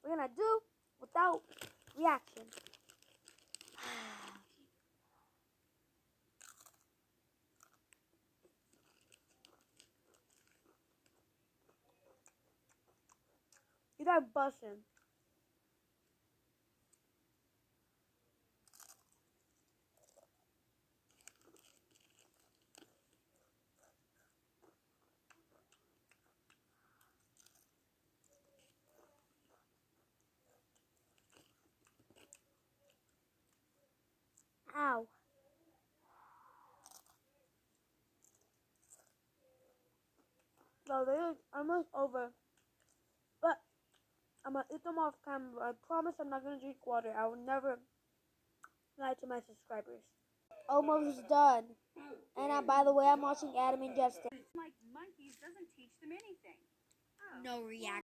we're gonna do without reaction. You got bussin'. Ow. So this is almost over. But I'm gonna eat them off camera. I promise I'm not gonna drink water. I will never lie to my subscribers. Almost done. And by the way, I'm watching Adam and Justin. Like monkeys doesn't teach them anything. No reaction.